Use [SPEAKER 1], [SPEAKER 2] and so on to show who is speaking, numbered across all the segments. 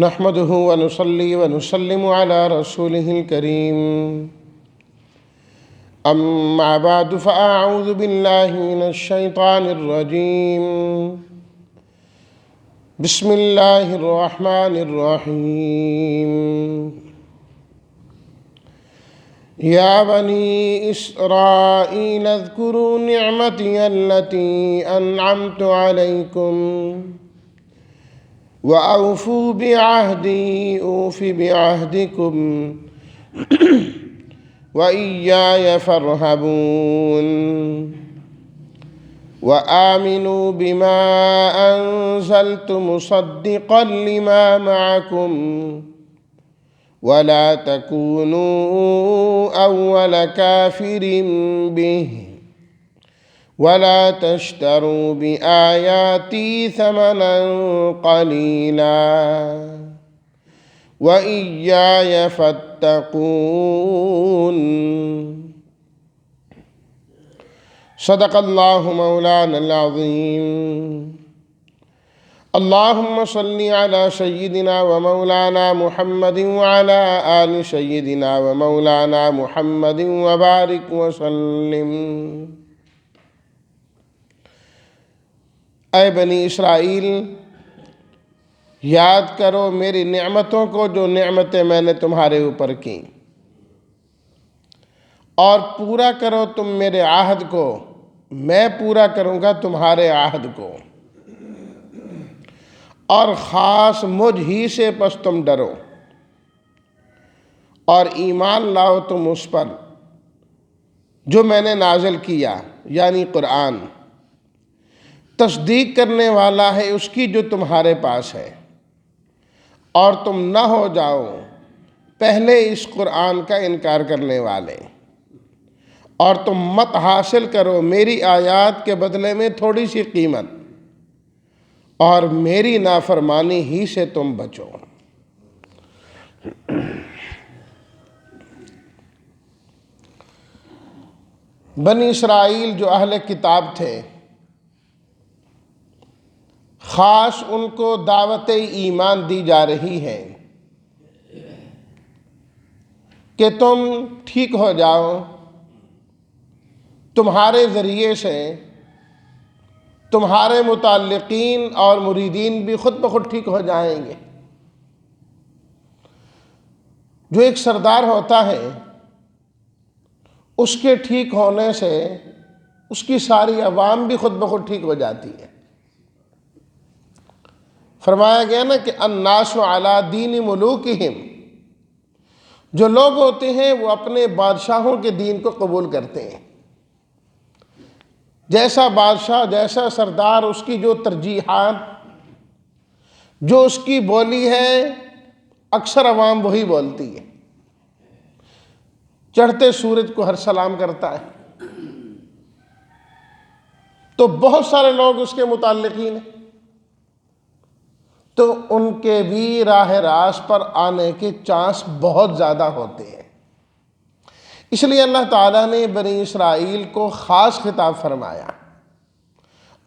[SPEAKER 1] نحمده ونصلي ونسلم على رسوله الكريم أما بعد فأعوذ بالله من الشيطان الرجيم بسم الله الرحمن الرحيم يا بني إسرائيل اذكروا نعمتي التي أنعمت عليكم وأوفوا بعهدي أوف بعهدكم وإياي فارهبون وآمنوا بما أنزلت مصدقا لما معكم ولا تكونوا أول كافر به ولا تشتروا بآياتي ثمنا قليلا وإياي فاتقون صدق الله مولانا العظيم اللهم صل على سيدنا ومولانا محمد وعلى آل سيدنا ومولانا محمد وبارك وسلم۔ اے بنی اسرائیل، یاد کرو میری نعمتوں کو جو نعمتیں میں نے تمہارے اوپر کی، اور پورا کرو تم میرے عہد کو، میں پورا کروں گا تمہارے عہد کو، اور خاص مجھ ہی سے پس تم ڈرو اور ایمان لاؤ تم اس پر جو میں نے نازل کیا، یعنی قرآن، تصدیق کرنے والا ہے اس کی جو تمہارے پاس ہے، اور تم نہ ہو جاؤ پہلے اس قرآن کا انکار کرنے والے، اور تم مت حاصل کرو میری آیات کے بدلے میں تھوڑی سی قیمت، اور میری نافرمانی ہی سے تم بچو۔ بنی اسرائیل جو اہل کتاب تھے، خاص ان کو دعوت ایمان دی جا رہی ہے کہ تم ٹھیک ہو جاؤ، تمہارے ذریعے سے تمہارے متعلقین اور مریدین بھی خود بخود ٹھیک ہو جائیں گے۔ جو ایک سردار ہوتا ہے، اس کے ٹھیک ہونے سے اس کی ساری عوام بھی خود بخود ٹھیک ہو جاتی ہے۔ فرمایا گیا نا کہ الناس علی دین ملوکہم، جو لوگ ہوتے ہیں وہ اپنے بادشاہوں کے دین کو قبول کرتے ہیں۔ جیسا بادشاہ، جیسا سردار، اس کی جو ترجیحات، جو اس کی بولی ہے، اکثر عوام وہی بولتی ہے۔ چڑھتے سورج کو ہر سلام کرتا ہے، تو بہت سارے لوگ اس کے متعلقین ہیں، تو ان کے بھی راہ راست پر آنے کے چانس بہت زیادہ ہوتے ہیں۔ اس لیے اللہ تعالیٰ نے بنی اسرائیل کو خاص خطاب فرمایا،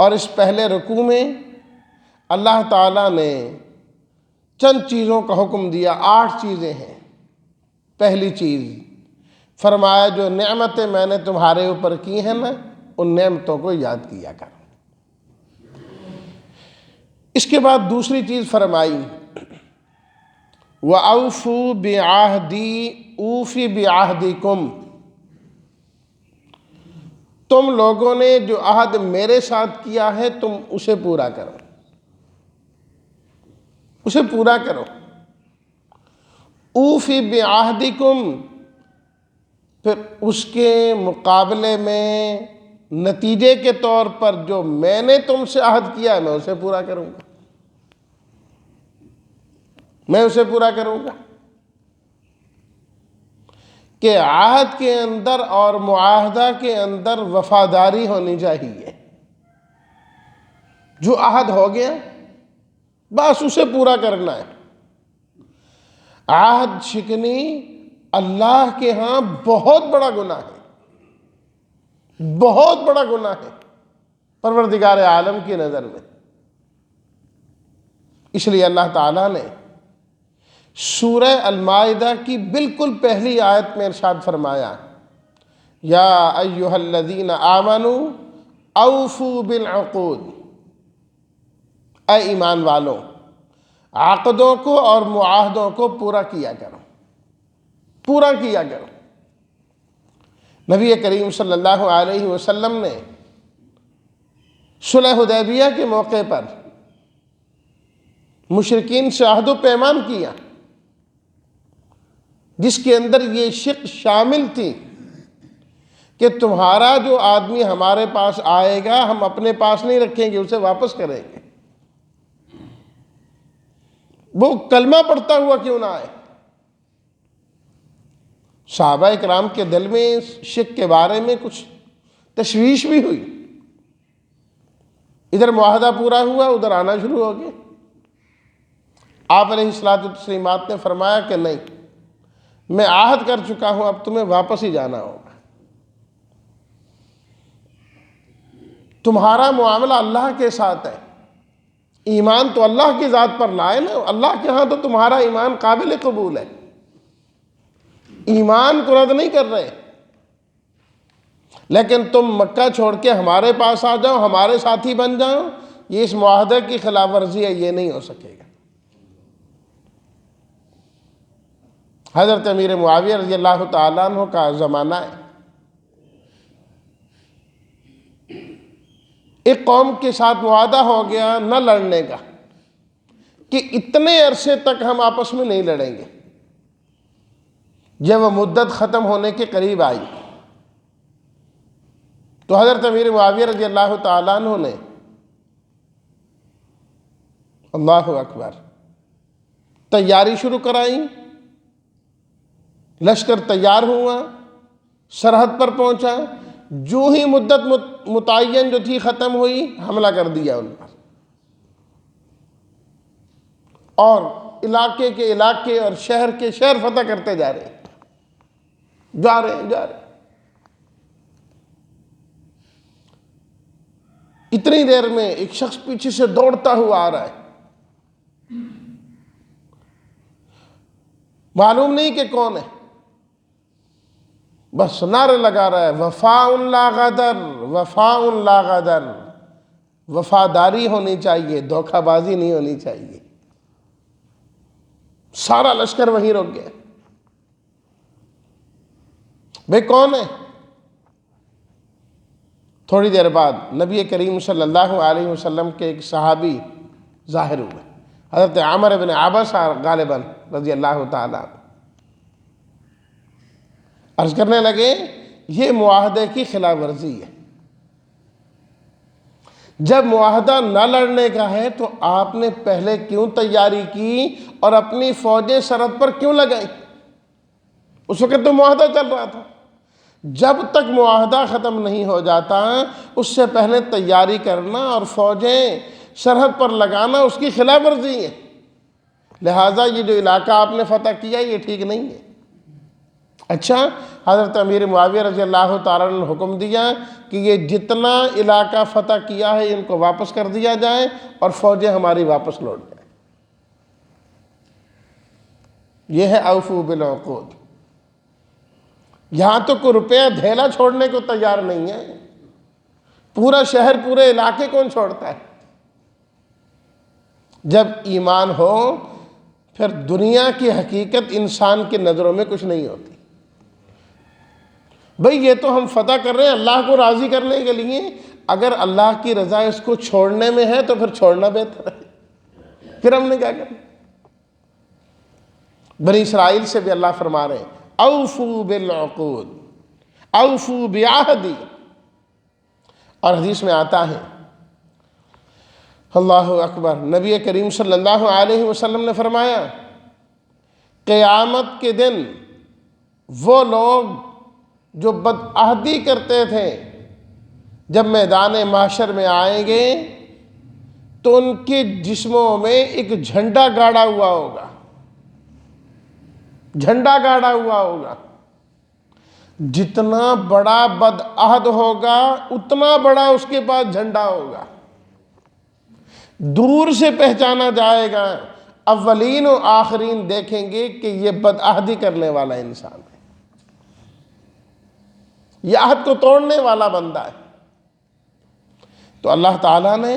[SPEAKER 1] اور اس پہلے رکوع میں اللہ تعالیٰ نے چند چیزوں کا حکم دیا۔ 8 چیزیں ہیں۔ پہلی چیز فرمایا جو نعمتیں میں نے تمہارے اوپر کی ہیں نا، ان نعمتوں کو یاد کیا کر۔ اس کے بعد دوسری چیز فرمائی وَأَوْفُوا بِعَهْدِي أُوفِ بِعَهْدِكُمْ، تم لوگوں نے جو عہد میرے ساتھ کیا ہے تم اسے پورا کرو، اسے پورا کرو۔ أُوفِ بِعَهْدِكُمْ، پھر اس کے مقابلے میں نتیجے کے طور پر جو میں نے تم سے عہد کیا ہے میں اسے پورا کروں گا، میں اسے پورا کروں گا۔ کہ عہد کے اندر اور معاہدہ کے اندر وفاداری ہونی چاہیے۔ جو عہد ہو گیا بس اسے پورا کرنا ہے۔ عہد شکنی اللہ کے ہاں بہت بڑا گناہ ہے، بہت بڑا گناہ ہے پروردگار عالم کی نظر میں۔ اس لیے اللہ تعالیٰ نے سورہ المائدہ کی بالکل پہلی آیت میں ارشاد فرمایا، یا ایھا الذین آمنوا اوفوا بالعقود، اے ایمان والوں عقدوں کو اور معاہدوں کو پورا کیا کرو، پورا کیا کرو۔ نبی کریم صلی اللہ علیہ وسلم نے صلح حدیبیہ کے موقع پر مشرکین سے عہد و پیمان کیا، جس کے اندر یہ شق شامل تھی کہ تمہارا جو آدمی ہمارے پاس آئے گا ہم اپنے پاس نہیں رکھیں گے، اسے واپس کریں گے، وہ کلمہ پڑھتا ہوا کیوں نہ آئے۔ صحابہ اکرام کے دل میں اس شق کے بارے میں کچھ تشویش بھی ہوئی، ادھر معاہدہ پورا ہوا ادھر آنا شروع ہو گیا۔ آپ علیہ الصلوۃ والتسلیمات نے فرمایا کہ نہیں، میں عہد کر چکا ہوں، اب تمہیں واپس ہی جانا ہوگا۔ تمہارا معاملہ اللہ کے ساتھ ہے، ایمان تو اللہ کی ذات پر لائے نا، اللہ کے ہاں تو تمہارا ایمان قابل قبول ہے، ایمان کو رد نہیں کر رہے، لیکن تم مکہ چھوڑ کے ہمارے پاس آ جاؤ، ہمارے ساتھی بن جاؤ، یہ اس معاہدے کی خلاف ورزی ہے، یہ نہیں ہو سکے گا۔ حضرت امیر معاویہ رضی اللہ تعالیٰ عنہ کا زمانہ ہے، ایک قوم کے ساتھ معاہدہ ہو گیا نہ لڑنے کا، کہ اتنے عرصے تک ہم آپس میں نہیں لڑیں گے۔ جب وہ مدت ختم ہونے کے قریب آئی تو حضرت امیر معاویہ رضی اللہ تعالیٰ عنہ نے اللہ اکبر تیاری شروع کرائی، لشکر تیار ہوا، سرحد پر پہنچا، جو ہی مدت متعین جو تھی ختم ہوئی، حملہ کر دیا ان پر، اور علاقے کے علاقے اور شہر کے شہر فتح کرتے جا رہے ہیں، جا رہے ہیں۔ اتنی دیر میں ایک شخص پیچھے سے دوڑتا ہوا آ رہا ہے، معلوم نہیں کہ کون ہے، بس نعرے لگا رہا ہے، وفاء لا غدر، وفاء لا غدر، وفاداری ہونی چاہیے، دھوکہ بازی نہیں ہونی چاہیے۔ سارا لشکر وہیں رک گیا۔ بھئی کون ہے؟ تھوڑی دیر بعد نبی کریم صلی اللہ علیہ وسلم کے ایک صحابی ظاہر ہوئے، حضرت عمر بن عبسہ غالباً رضی اللہ تعالیٰ عنہ۔ عرض کرنے لگے یہ معاہدے کی خلاف ورزی ہے، جب معاہدہ نہ لڑنے کا ہے تو آپ نے پہلے کیوں تیاری کی اور اپنی فوجیں سرحد پر کیوں لگائیں؟ اس وقت تو معاہدہ چل رہا تھا، جب تک معاہدہ ختم نہیں ہو جاتا اس سے پہلے تیاری کرنا اور فوجیں سرحد پر لگانا اس کی خلاف ورزی ہے، لہٰذا یہ جو علاقہ آپ نے فتح کیا یہ ٹھیک نہیں ہے۔ اچھا، حضرت امیر معاویہ رضی اللہ تعالیٰ نے حکم دیا کہ یہ جتنا علاقہ فتح کیا ہے ان کو واپس کر دیا جائے اور فوجیں ہماری واپس لوٹ جائیں۔ یہ ہے اوفوا بالعقود۔ یہاں تو کوئی روپیہ دھیلا چھوڑنے کو تیار نہیں ہے، پورا شہر پورے علاقے کون چھوڑتا ہے؟ جب ایمان ہو پھر دنیا کی حقیقت انسان کی نظروں میں کچھ نہیں ہوتی۔ بھئی یہ تو ہم فتح کر رہے ہیں اللہ کو راضی کرنے کے لیے، اگر اللہ کی رضا اس کو چھوڑنے میں ہے تو پھر چھوڑنا بہتر ہے، پھر ہم نے کیا کرنا؟ بنی اسرائیل سے بھی اللہ فرما رہے ہیں اوفوا بالعقود، اوفوا بعہدی، اور حدیث میں آتا ہے اللہ اکبر، نبی کریم صلی اللہ علیہ وسلم نے فرمایا قیامت کے دن وہ لوگ جو بدعہدی کرتے تھے جب میدان محشر میں آئیں گے تو ان کے جسموں میں ایک جھنڈا گاڑا ہوا ہوگا، جھنڈا گاڑا ہوا ہوگا، جتنا بڑا بدعہد ہوگا اتنا بڑا اس کے پاس جھنڈا ہوگا، دور سے پہچانا جائے گا، اولین و آخرین دیکھیں گے کہ یہ بدعہدی کرنے والا انسان ہے، یہ عہد کو توڑنے والا بندہ ہے۔ تو اللہ تعالیٰ نے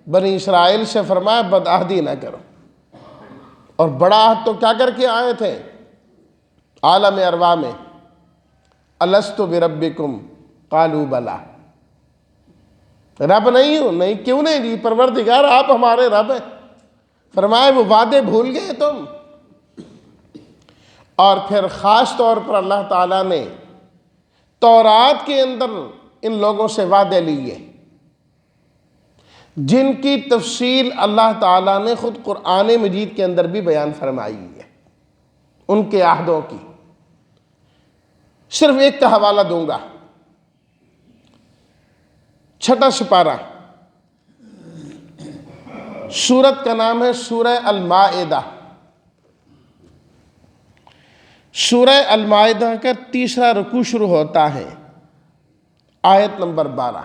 [SPEAKER 1] بنی اسرائیل سے فرمایا بدعہدی نہ کرو، اور بڑا عہد تو کیا کر کے آئے تھے عالم ارواح میں، الست بربکم قالوا بلا، رب نہیں ہو؟ نہیں، کیوں نہیں جی پروردگار آپ ہمارے رب ہیں۔ فرمائے وہ وعدے بھول گئے تم؟ اور پھر خاص طور پر اللہ تعالیٰ نے تورات کے اندر ان لوگوں سے وعدے لیے جن کی تفصیل اللہ تعالیٰ نے خود قرآن مجید کے اندر بھی بیان فرمائی ہے، ان کے عہدوں کی۔ صرف ایک کا حوالہ دوں گا، 6واں سپارہ، سورت کا نام ہے سورہ المائدہ۔ سورہ المائدہ کا 3واں رکوع شروع ہوتا ہے آیت نمبر 12،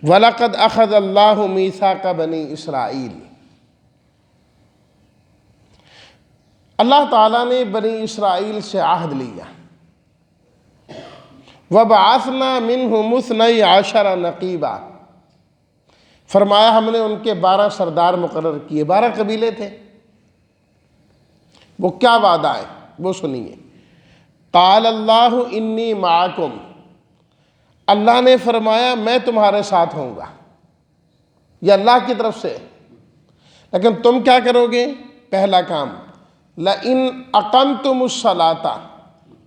[SPEAKER 1] وَلَقَدْ أَخَذَ اللَّهُ مِيثَاقَ بَنِي إِسْرَائِيلَ۔ اللہ تعالیٰ نے بنی اسرائیل سے عہد لیا، وَبَعَثْنَا مِنْهُمُ 12 نَقِيبًا، فرمایا ہم نے ان کے 12 سردار مقرر کیے، 12 قبیلے تھے۔ وہ کیا وعدہ ہے وہ سنیے، قال اللہ انی معکم، اللہ نے فرمایا میں تمہارے ساتھ ہوں گا، یہ اللہ کی طرف سے، لیکن تم کیا کرو گے؟ پہلا کام لئن اقمتم الصلاۃ،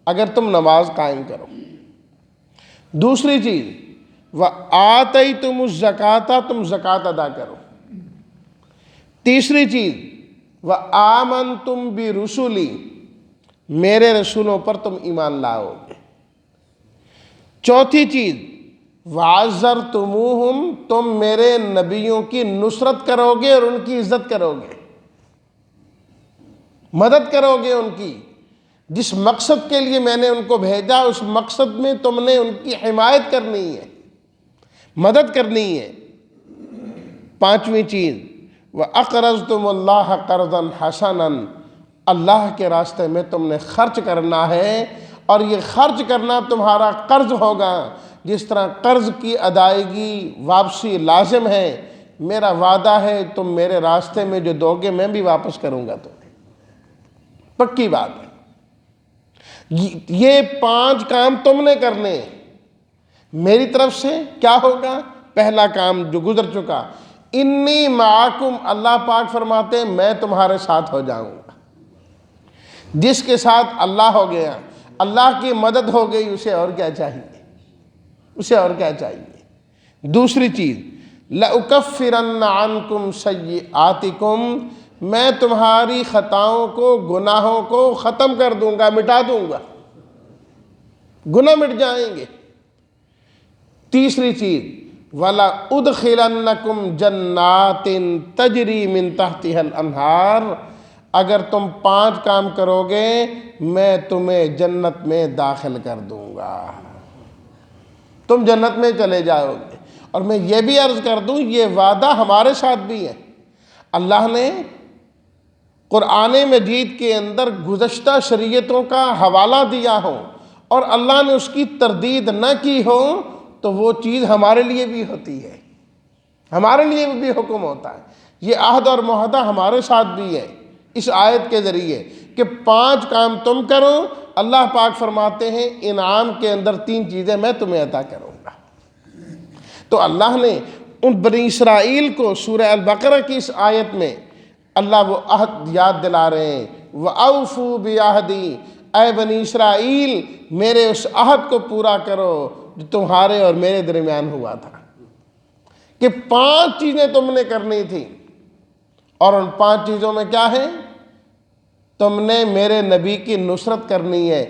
[SPEAKER 1] اگر تم نماز قائم کرو۔ دوسری چیز وآتیتم الزکاۃ، تم زکوٰۃ ادا کرو۔ تیسری چیز وآمنتم برسلی، میرے رسولوں پر تم ایمان لاؤ گے۔ چوتھی چیز وعزرتموہم، تم میرے نبیوں کی نصرت کرو گے اور ان کی عزت کرو گے، مدد کرو گے ان کی، جس مقصد کے لیے میں نے ان کو بھیجا اس مقصد میں تم نے ان کی حمایت کرنی ہے، مدد کرنی ہے۔ پانچویں چیز وَأَقْرَضْتُمُ اللَّهَ قَرْضًا حَسَنًا، اللہ کے راستے میں تم نے خرچ کرنا ہے، اور یہ خرچ کرنا تمہارا قرض ہوگا، جس طرح قرض کی ادائیگی واپسی لازم ہے، میرا وعدہ ہے تم میرے راستے میں جو دو گے میں بھی واپس کروں گا تمہیں، پکی بات ہے۔ یہ 5 کام تم نے کرنے میری طرف سے۔ کیا ہوگا؟ پہلا کام جو گزر چکا، انی معکم، اللہ پاک فرماتے ہیں میں تمہارے ساتھ ہو جاؤں گا۔ جس کے ساتھ اللہ ہو گیا، اللہ کی مدد ہو گئی، اسے اور کیا چاہیے؟ اسے اور کیا چاہیے؟ دوسری چیز لَأُكَفِّرَنَّ عَنْكُمْ سَيِّئَاتِكُمْ، میں تمہاری خطاؤں کو، گناہوں کو ختم کر دوں گا، مٹا دوں گا، گناہ مٹ جائیں گے۔ تیسری چیز وَلَأُدْخِلَنَّكُمْ جَنَّاتٍ تَجْرِي مِن تَحْتِهَا الْأَنْهَارُ، اگر تم 5 کام کرو گے میں تمہیں جنت میں داخل کر دوں گا، تم جنت میں چلے جاؤ گے۔ اور میں یہ بھی عرض کر دوں یہ وعدہ ہمارے ساتھ بھی ہے۔ اللہ نے قرآن مجید کے اندر گزشتہ شریعتوں کا حوالہ دیا ہو اور اللہ نے اس کی تردید نہ کی ہو تو وہ چیز ہمارے لیے بھی ہوتی ہے، ہمارے لیے بھی حکم ہوتا ہے۔ یہ عہد اور معاہدہ ہمارے ساتھ بھی ہے اس آیت کے ذریعے کہ 5 کام تم کرو، اللہ پاک فرماتے ہیں انعام کے اندر 3 چیزیں میں تمہیں عطا کروں گا۔ تو اللہ نے ان بنی اسرائیل کو سورہ البقرہ کی اس آیت میں اللہ وہ عہد یاد دلا رہے ہیں، وَأَوْفُوا بِعَہْدِی، اے بنی اسرائیل میرے اس عہد کو پورا کرو جو تمہارے اور میرے درمیان ہوا تھا، کہ 5 چیزیں تم نے کرنی تھی، اور ان 5 چیزوں میں کیا ہے؟ تم نے میرے نبی کی نصرت کرنی ہے،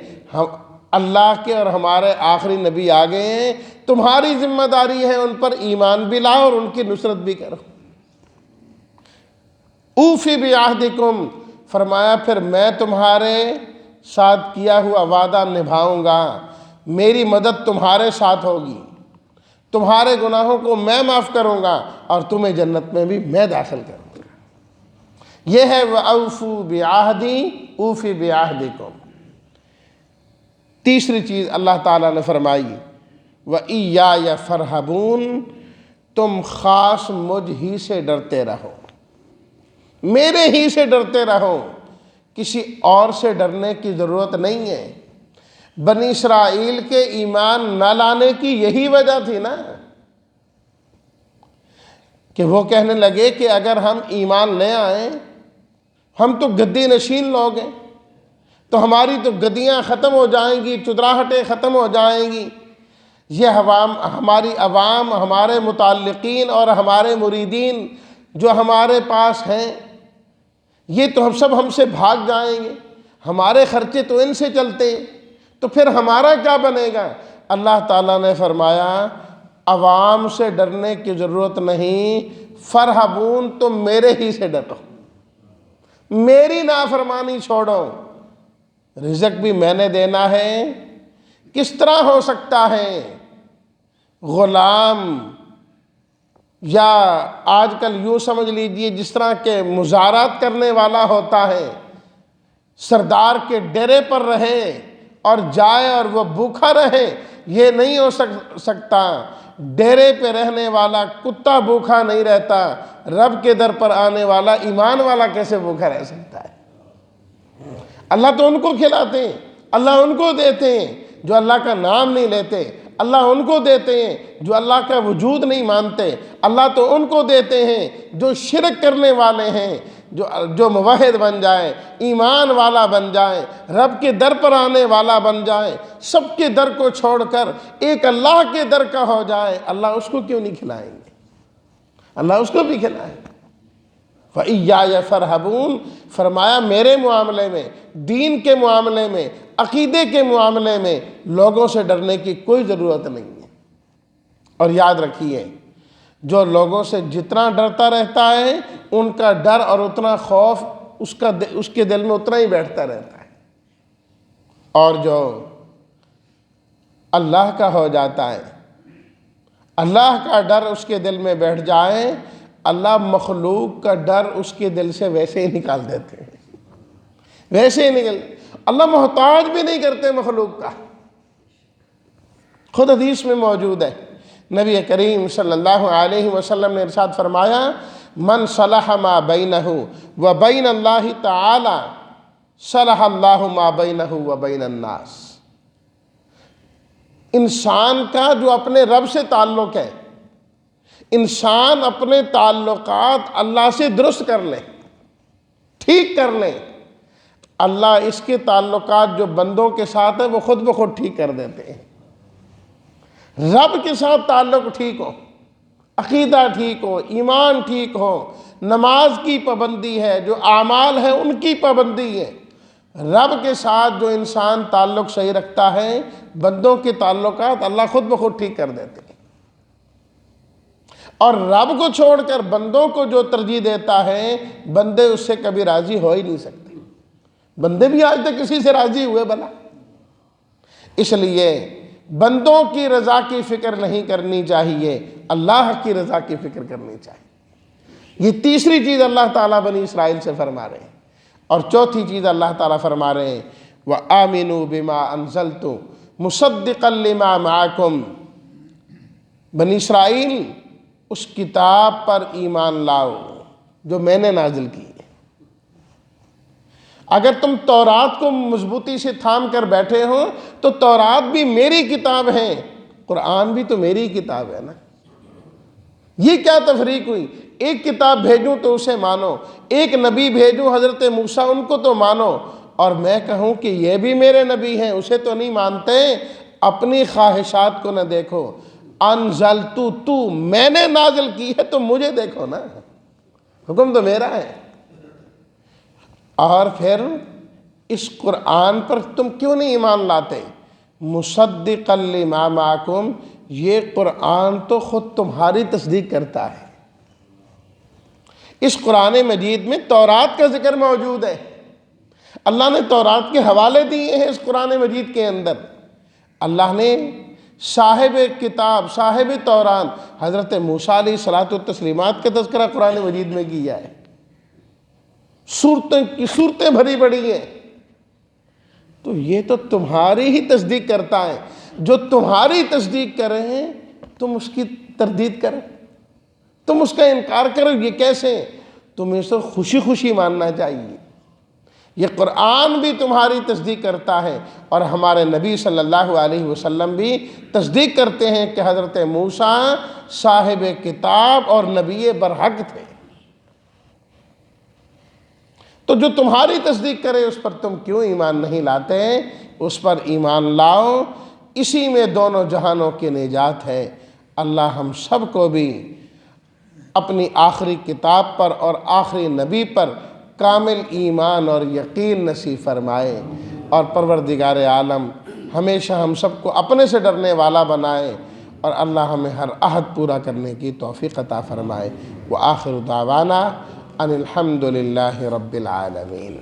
[SPEAKER 1] اللہ کے اور ہمارے آخری نبی آ گئے ہیں، تمہاری ذمہ داری ہے ان پر ایمان بھی لاؤ اور ان کی نصرت بھی کرو۔ اوفی بعہدکم، فرمایا پھر میں تمہارے ساتھ کیا ہوا وعدہ نبھاؤں گا، میری مدد تمہارے ساتھ ہوگی، تمہارے گناہوں کو میں معاف کروں گا اور تمہیں جنت میں بھی میں داخل کروں گا۔ یہ ہے وَأَوْفُوا بِعَهْدِي أُوفِ بِعَهْدِكُمْ۔ تیسری چیز اللہ تعالیٰ نے فرمائی وَإِيَّايَ فَارْهَبُونِ، تم خاص مجھ ہی سے ڈرتے رہو، میرے ہی سے ڈرتے رہو، کسی اور سے ڈرنے کی ضرورت نہیں ہے۔ بنی اسرائیل کے ایمان نہ لانے کی یہی وجہ تھی نا کہ وہ کہنے لگے کہ اگر ہم ایمان لے آئیں، ہم تو گدی نشین لوگ ہیں، تو ہماری تو گدیاں ختم ہو جائیں گی، چدراہٹیں ختم ہو جائیں گی، یہ ہماری عوام، ہمارے متعلقین اور ہمارے مریدین جو ہمارے پاس ہیں، یہ تو ہم سے بھاگ جائیں گے، ہمارے خرچے تو ان سے چلتے ہیں، تو پھر ہمارا کیا بنے گا؟ اللہ تعالیٰ نے فرمایا عوام سے ڈرنے کی ضرورت نہیں، فرحبون، تم میرے ہی سے ڈرو، میری نافرمانی چھوڑو، رزق بھی میں نے دینا ہے۔ کس طرح ہو سکتا ہے غلام، یا آج کل یوں سمجھ لیجئے جس طرح کے مزارات کرنے والا ہوتا ہے، سردار کے ڈیرے پر رہے اور جائے اور وہ بھوکا رہے، یہ نہیں ہو سکتا۔ ڈیرے پہ رہنے والا کتا بھوکا نہیں رہتا، رب کے در پر آنے والا ایمان والا کیسے بھوکا رہ سکتا ہے؟ اللہ تو ان کو کھلاتے ہیں، اللہ ان کو دیتے ہیں جو اللہ کا نام نہیں لیتے، اللہ ان کو دیتے ہیں جو اللہ کا وجود نہیں مانتے، اللہ تو ان کو دیتے ہیں جو شرک کرنے والے ہیں، جو موحد بن جائے، ایمان والا بن جائے، رب کے در پر آنے والا بن جائے، سب کے در کو چھوڑ کر ایک اللہ کے در کا ہو جائے، اللہ اس کو کیوں نہیں کھلائیں گے؟ اللہ اس کو بھی کھلائیں گے۔ وَإِيَّايَ فَارْهَبُونِ، فرمایا میرے معاملے میں، دین کے معاملے میں، عقیدے کے معاملے میں لوگوں سے ڈرنے کی کوئی ضرورت نہیں ہے۔ اور یاد رکھیے جو لوگوں سے جتنا ڈرتا رہتا ہے ان کا ڈر اور اتنا خوف اس کے دل میں اتنا ہی بیٹھتا رہتا ہے، اور جو اللہ کا ہو جاتا ہے، اللہ کا ڈر اس کے دل میں بیٹھ جائے، اللہ مخلوق کا ڈر اس کے دل سے ویسے ہی نکال دیتے ہیں، ویسے ہی اللہ محتاج بھی نہیں کرتے مخلوق کا۔ خود حدیث میں موجود ہے، نبی کریم صلی اللہ علیہ وسلم نے ارشاد فرمایا من صلح ما بینہ و بین اللہ تعالی صلح اللہ ما بینہ و بین الناس۔ انسان کا جو اپنے رب سے تعلق ہے، انسان اپنے تعلقات اللہ سے درست کر لے، ٹھیک کر لے، اللہ اس کے تعلقات جو بندوں کے ساتھ ہے وہ خود بخود ٹھیک کر دیتے ہیں۔ رب کے ساتھ تعلق ٹھیک ہو، عقیدہ ٹھیک ہو، ایمان ٹھیک ہو، نماز کی پابندی ہے، جو اعمال ہے ان کی پابندی ہے، رب کے ساتھ جو انسان تعلق صحیح رکھتا ہے، بندوں کے تعلقات اللہ خود بخود ٹھیک کر دیتے ہیں۔ اور رب کو چھوڑ کر بندوں کو جو ترجیح دیتا ہے، بندے اس سے کبھی راضی ہو ہی نہیں سکتے۔ بندے بھی آج تک کسی سے راضی ہوئے بھلا؟ اس لیے بندوں کی رضا کی فکر نہیں کرنی چاہیے، اللہ کی رضا کی فکر کرنی چاہیے۔ یہ تیسری چیز اللہ تعالیٰ بنی اسرائیل سے فرما رہے ہیں۔ اور چوتھی چیز اللہ تعالیٰ فرما رہے ہیں وَآمِنُوا بِمَا أَنزَلْتُ مُصَدِّقًا لِمَا مَعَكُمْ، بنی اسرائیل اس کتاب پر ایمان لاؤ جو میں نے نازل کی ہے۔ اگر تم تورات کو مضبوطی سے تھام کر بیٹھے ہو تو تورات بھی میری کتاب ہے، قرآن بھی تو میری کتاب ہے نا۔ یہ کیا تفریق ہوئی؟ ایک کتاب بھیجوں تو اسے مانو، ایک نبی بھیجوں حضرت موسیٰ ان کو تو مانو، اور میں کہوں کہ یہ بھی میرے نبی ہیں اسے تو نہیں مانتے، اپنی خواہشات کو نہ دیکھو۔ انزلتو، تو میں نے نازل کی ہے تو مجھے دیکھو نا، حکم تو میرا ہے۔ اور پھر اس قرآن پر تم کیوں نہیں ایمان لاتے؟ مصدقا لما معکم، یہ قرآن تو خود تمہاری تصدیق کرتا ہے۔ اس قرآن مجید میں تورات کا ذکر موجود ہے، اللہ نے تورات کے حوالے دیے ہیں اس قرآن مجید کے اندر۔ اللہ نے صاحب کتاب، صاحب تورات حضرت موسیٰ علیہ الصلوۃ والتسلیمات کا تذکرہ قرآن مجید میں کیا ہے۔ صورتیں بھری پڑی ہیں، تو یہ تو تمہاری ہی تصدیق کرتا ہے۔ جو تمہاری تصدیق کر رہے ہیں تم اس کی تردید کرو، تم اس کا انکار کرو، یہ کیسے؟ تمہیں اسے خوشی خوشی ماننا چاہیے۔ یہ قرآن بھی تمہاری تصدیق کرتا ہے، اور ہمارے نبی صلی اللہ علیہ وسلم بھی تصدیق کرتے ہیں کہ حضرت موسیٰ صاحب کتاب اور نبی برحق تھے۔ تو جو تمہاری تصدیق کرے اس پر تم کیوں ایمان نہیں لاتے؟ اس پر ایمان لاؤ، اسی میں دونوں جہانوں کی نجات ہے۔ اللہ ہم سب کو بھی اپنی آخری کتاب پر اور آخری نبی پر کامل ایمان اور یقین نصیب فرمائے، اور پروردگار عالم ہمیشہ ہم سب کو اپنے سے ڈرنے والا بنائے، اور اللہ ہمیں ہر عہد پورا کرنے کی توفیق عطا فرمائے۔ وآخر دعوانا ان الحمد للہ رب العالمین۔